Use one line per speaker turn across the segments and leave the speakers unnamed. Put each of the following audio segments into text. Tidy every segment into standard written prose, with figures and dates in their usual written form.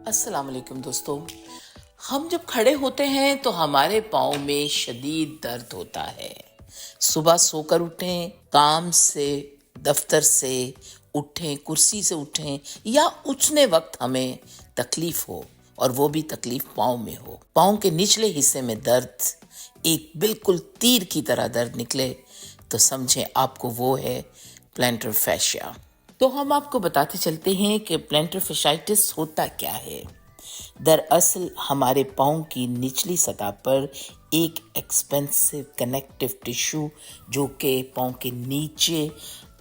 अस्सलाम वालेकुम दोस्तों। हम जब खड़े होते हैं तो हमारे पाँव में शदीद दर्द होता है। सुबह सोकर उठें, काम से, दफ्तर से उठें, कुर्सी से उठें या उठने वक्त हमें तकलीफ हो और वो भी तकलीफ पाँव में हो, पाँव के निचले हिस्से में दर्द एक बिल्कुल तीर की तरह दर्द निकले, तो समझें आपको वो है प्लैंटर फैशिया। तो हम आपको बताते चलते हैं कि प्लैंटर fasciitis होता क्या है। दरअसल हमारे पाँव की निचली सतह पर एक एक्सपेंसिव कनेक्टिव टिश्यू जो कि पाँव के नीचे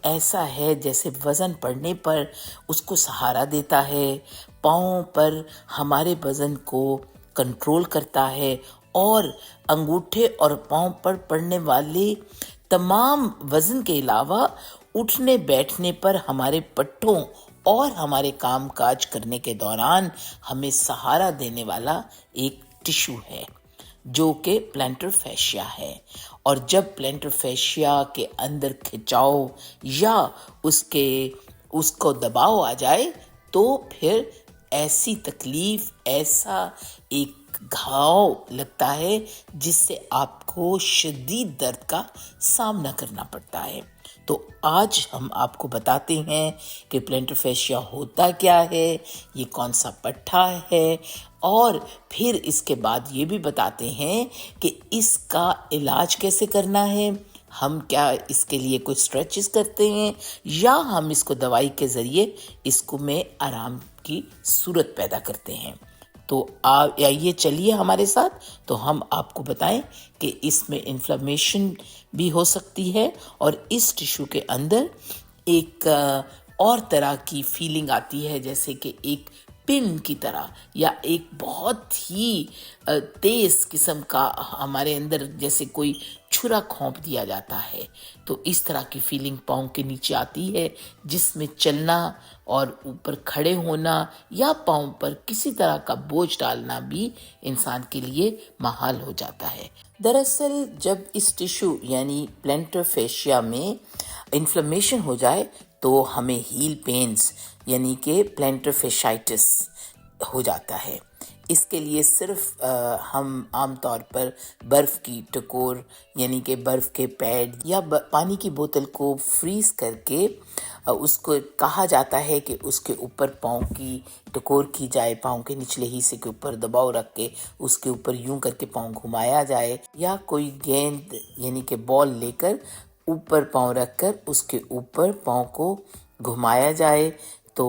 ऐसा है जैसे वजन पड़ने पर उसको सहारा देता है, पाँव पर हमारे वजन को कंट्रोल करता है और अंगूठे और पाँव पर पड़ने वाले तमाम वजन के अलावा उठने बैठने पर हमारे पट्टों और हमारे काम काज करने के दौरान हमें सहारा देने वाला एक टिश्यू है जो कि प्लैंटर फैशिया है। और जब प्लैंटर फैशिया के अंदर खिंचाव या उसको दबाव आ जाए तो फिर ऐसी तकलीफ, ऐसा एक घाव लगता है जिससे आपको शदीद दर्द का सामना करना पड़ता है। तो आज हम आपको बताते हैं कि प्लैंटर फैशिया होता क्या है, ये कौन सा पट्टा है, और फिर इसके बाद ये भी बताते हैं कि इसका इलाज कैसे करना है, हम क्या इसके लिए कोई स्ट्रेचेस करते हैं या हम इसको दवाई के ज़रिए इसको में आराम की सूरत पैदा करते हैं। तो आइए चलिए हमारे साथ, तो हम आपको बताएं कि इसमें इन्फ्लेमेशन भी हो सकती है और इस टिश्यू के अंदर एक और तरह की फीलिंग आती है जैसे कि एक पिन की तरह या एक बहुत ही तेज किस्म का हमारे अंदर जैसे कोई छुरा खोंप दिया जाता है। तो इस तरह की फीलिंग पाँव के नीचे आती है जिसमें चलना और ऊपर खड़े होना या पाँव पर किसी तरह का बोझ डालना भी इंसान के लिए महाल हो जाता है। दरअसल जब इस टिश्यू यानी प्लैंटर फैशिया में इन्फ्लेमेशन हो जाए तो हमें हील पेन्स यानी कि प्लैंटर fasciitis हो जाता है। इसके लिए सिर्फ हम आमतौर पर बर्फ़ की टकोर यानी कि बर्फ़ के पैड या पानी की बोतल को फ्रीज़ करके उसको कहा जाता है कि उसके ऊपर पाँव की टकोर की जाए, पाँव के निचले हिस्से के ऊपर दबाव रख के उसके ऊपर यूं करके पाँव घुमाया जाए या कोई गेंद यानी कि बॉल लेकर ऊपर पाँव रखकर उसके ऊपर पाँव को घुमाया जाए तो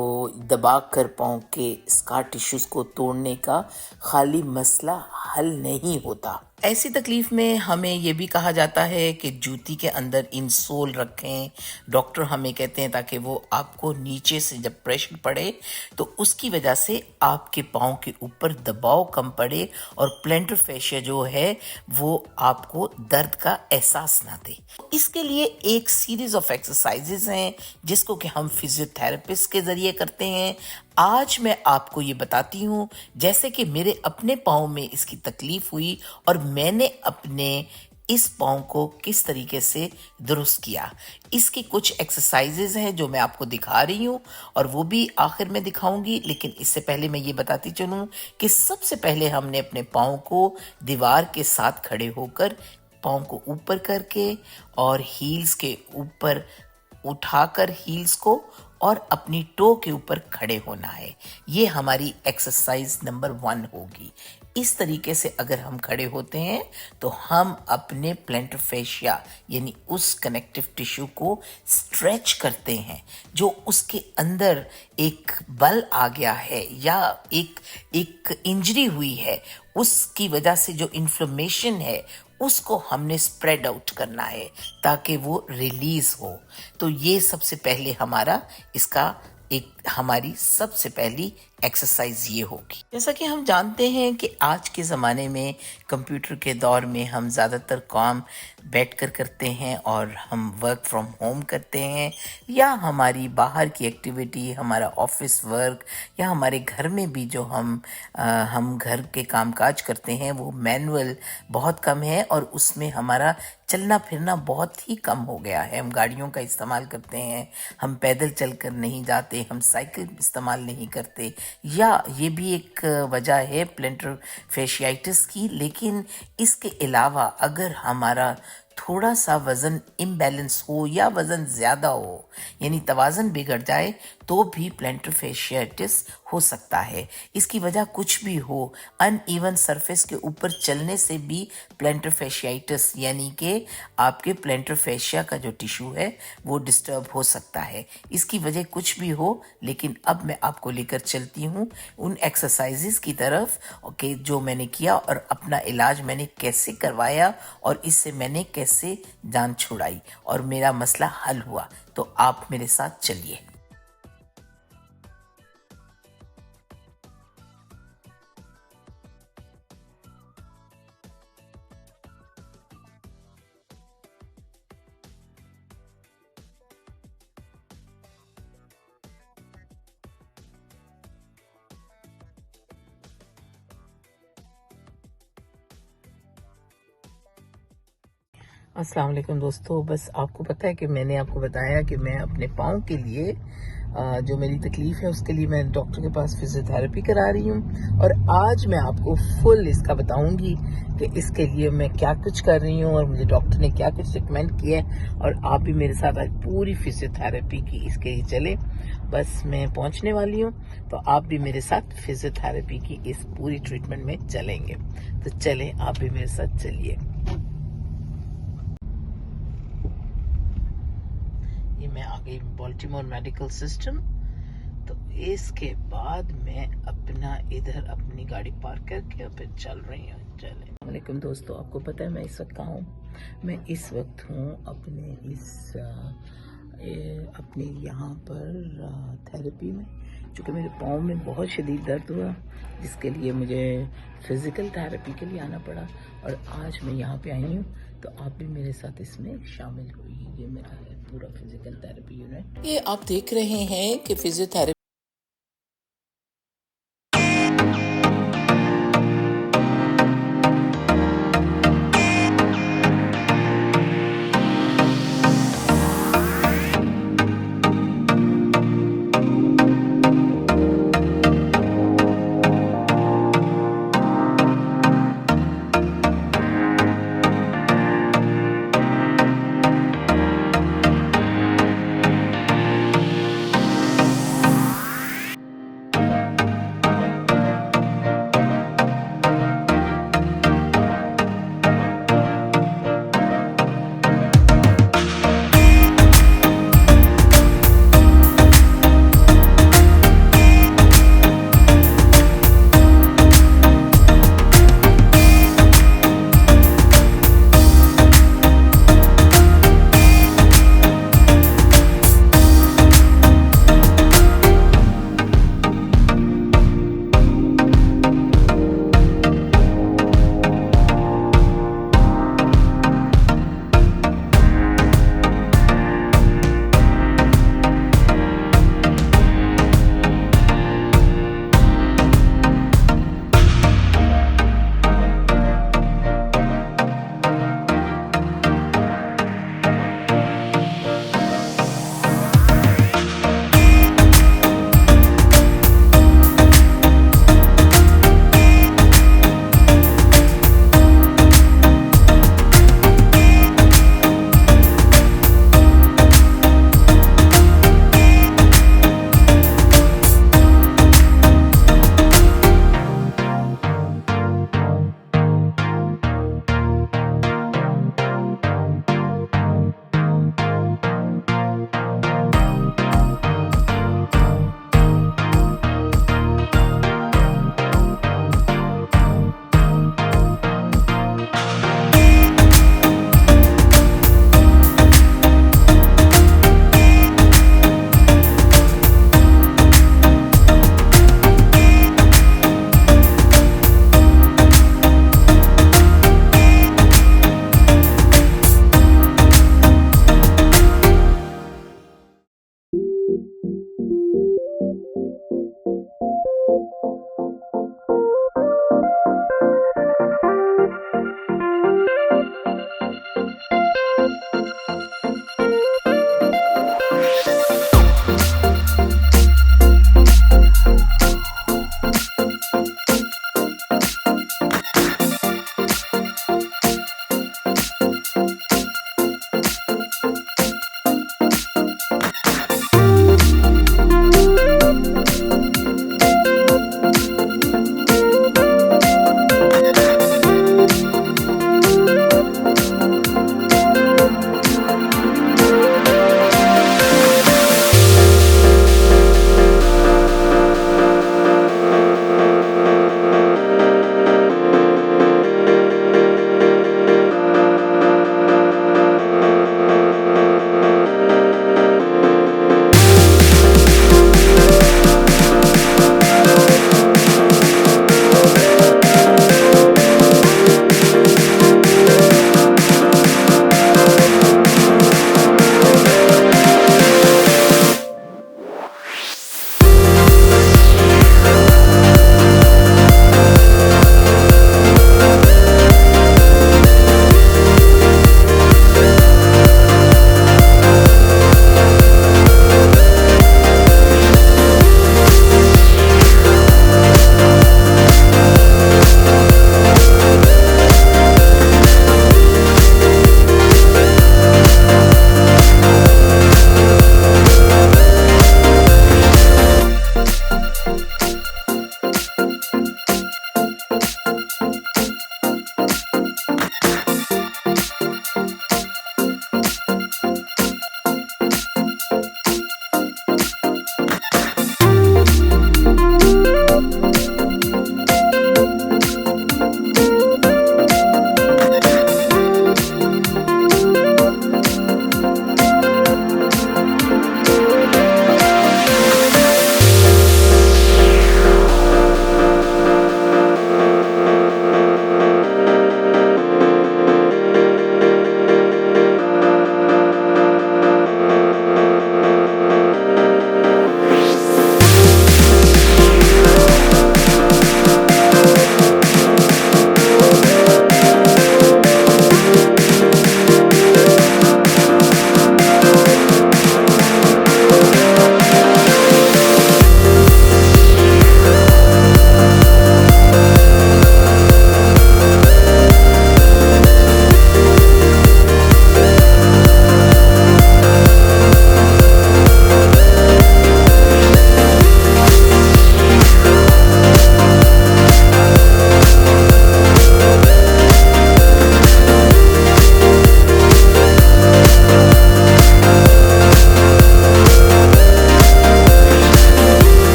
दबा कर पाँव के स्कार टिश्यूज़ को तोड़ने का खाली मसला हल नहीं होता। ऐसी तकलीफ में हमें ये भी कहा जाता है कि जूती के अंदर इंसोल रखें। डॉक्टर हमें कहते हैं ताकि वो आपको नीचे से जब प्रेशर पड़े तो उसकी वजह से आपके पाँव के ऊपर दबाव कम पड़े और प्लैंटर फैशिया जो है वो आपको दर्द का एहसास ना दे। इसके लिए एक सीरीज ऑफ एक्सरसाइजेज हैं जिसको कि हम फिजियोथेरेपिस्ट के ज़रिए करते हैं। आज मैं आपको ये बताती हूँ जैसे कि मेरे अपने पाँव में इसकी तकलीफ हुई और मैंने अपने इस पाँव को किस तरीके से दुरुस्त किया। इसकी कुछ एक्सरसाइजेज हैं जो मैं आपको दिखा रही हूँ और वो भी आखिर में दिखाऊंगी, लेकिन इससे पहले मैं ये बताती चलूँ कि सबसे पहले हमने अपने पाँव को दीवार के साथ खड़े होकर पाँव को ऊपर करके और हील्स के ऊपर उठाकर हील्स को और अपनी टो के ऊपर खड़े होना है। ये हमारी एक्सरसाइज नंबर 1 होगी। इस तरीके से अगर हम खड़े होते हैं तो हम अपने प्लैंटर फैशिया यानी उस कनेक्टिव टिश्यू को स्ट्रेच करते हैं जो उसके अंदर एक बल आ गया है या एक इंजरी हुई है, उसकी वजह से जो इन्फ्लेमेशन है उसको हमने स्प्रेड आउट करना है ताकि वो रिलीज हो। तो ये सबसे पहले हमारी सबसे पहली एक्सरसाइज ये होगी। जैसा कि हम जानते हैं कि आज के ज़माने में कंप्यूटर के दौर में हम ज़्यादातर काम बैठकर करते हैं और हम वर्क फ्रॉम होम करते हैं या हमारी बाहर की एक्टिविटी, हमारा ऑफिस वर्क या हमारे घर में भी जो हम घर के कामकाज करते हैं वो मैनुअल बहुत कम है और उसमें हमारा चलना फिरना बहुत ही कम हो गया है। हम गाड़ियों का इस्तेमाल करते हैं, हम पैदल चलकर नहीं जाते, हम साइकिल इस्तेमाल नहीं करते, या ये भी एक वजह है प्लेंटर फेशियाइटिस की। लेकिन इसके अलावा अगर हमारा थोड़ा सा वज़न इम्बैलेंस हो या वज़न ज़्यादा हो, यानी तवाज़न बिगड़ जाए, तो भी प्लेंटर फेशियाइटिस हो सकता है। इसकी वजह कुछ भी हो, अनइवन सरफेस के ऊपर चलने से भी प्लेंटर फेशियाइटिस यानी कि आपके प्लेंटर फेशिया का जो टिश्यू है वो डिस्टर्ब हो सकता है। इसकी वजह कुछ भी हो, लेकिन अब मैं आपको लेकर चलती हूँ उन एक्सरसाइजेस की तरफ ओके, जो मैंने किया और अपना इलाज मैंने कैसे करवाया और इससे मैंने कैसे जान छुड़ाई और मेरा मसला हल हुआ। तो आप मेरे साथ चलिए। अस्सलाम वालेकुम दोस्तों, बस आपको पता है कि मैंने आपको बताया कि मैं अपने पाँव के लिए जो मेरी तकलीफ़ है उसके लिए मैं डॉक्टर के पास फिजियोथेरेपी करा रही हूँ। और आज मैं आपको फुल इसका बताऊँगी कि इसके लिए मैं क्या कुछ कर रही हूँ और मुझे डॉक्टर ने क्या कुछ रिकमेंड किया है। और आप भी मेरे साथ आज पूरी फिजियोथेरेपी की इसके लिए चलें। बस मैं पहुँचने वाली हूँ, तो आप भी मेरे साथ फिजियोथेरेपी की इस पूरी ट्रीटमेंट में चलेंगे। तो चलें, आप भी मेरे साथ चलिए। ये मैं आ गई बाल्टीमोर मेडिकल सिस्टम। तो इसके बाद मैं अपना इधर अपनी गाड़ी पार्क करके फिर चल रही हूँ। चले वालेकुम दोस्तों, आपको पता है मैं इस वक्त कहाँ हूँ? मैं इस वक्त हूँ अपने यहाँ पर थेरेपी में, चूँकि मेरे पाँव में बहुत शदीद दर्द हुआ, जिसके लिए मुझे फिज़िकल थेरेपी के लिए आना पड़ा। और आज मैं यहाँ पे आई हूँ, तो आप भी मेरे साथ इसमें शामिल हुई। ये मेरा है पूरा फिजिकल थेरेपी यूनिट। ये आप देख रहे हैं कि फिजियोथेरेपी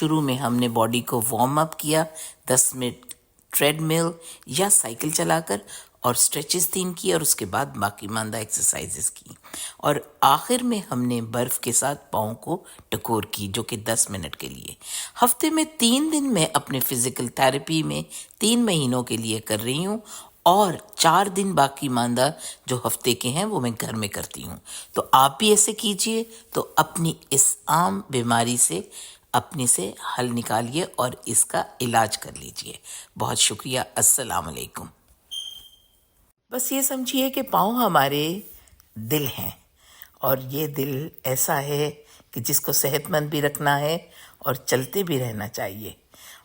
شروع میں ہم نے باڈی کو وارم اپ کیا 10 منٹ ٹریڈ مل یا سائیکل چلا کر اور اسٹریچز 3 کی اور اس کے بعد باقی ماندہ ایکسرسائزز کی اور آخر میں ہم نے برف کے ساتھ پاؤں کو ٹکور کی جو کہ 10 منٹ کے لیے. ہفتے میں 3 دن میں اپنے فزیکل تھراپی میں 3 مہینوں کے لیے کر رہی ہوں اور 4 دن باقی ماندہ جو ہفتے کے ہیں وہ میں گھر میں کرتی ہوں. تو آپ بھی ایسے کیجئے تو اپنی اس عام بیماری سے اپنے سے حل نکالیے اور اس کا علاج کر لیجئے. بہت شکریہ. السلام علیکم. بس یہ سمجھیے کہ پاؤں ہمارے دل ہیں اور یہ دل ایسا ہے کہ جس کو صحت مند بھی رکھنا ہے اور چلتے بھی رہنا چاہیے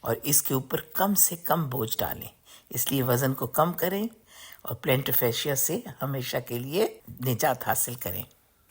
اور اس کے اوپر کم سے کم بوجھ ڈالیں. اس لیے وزن کو کم کریں اور پلینٹر فیشیا سے ہمیشہ کے لیے نجات حاصل کریں.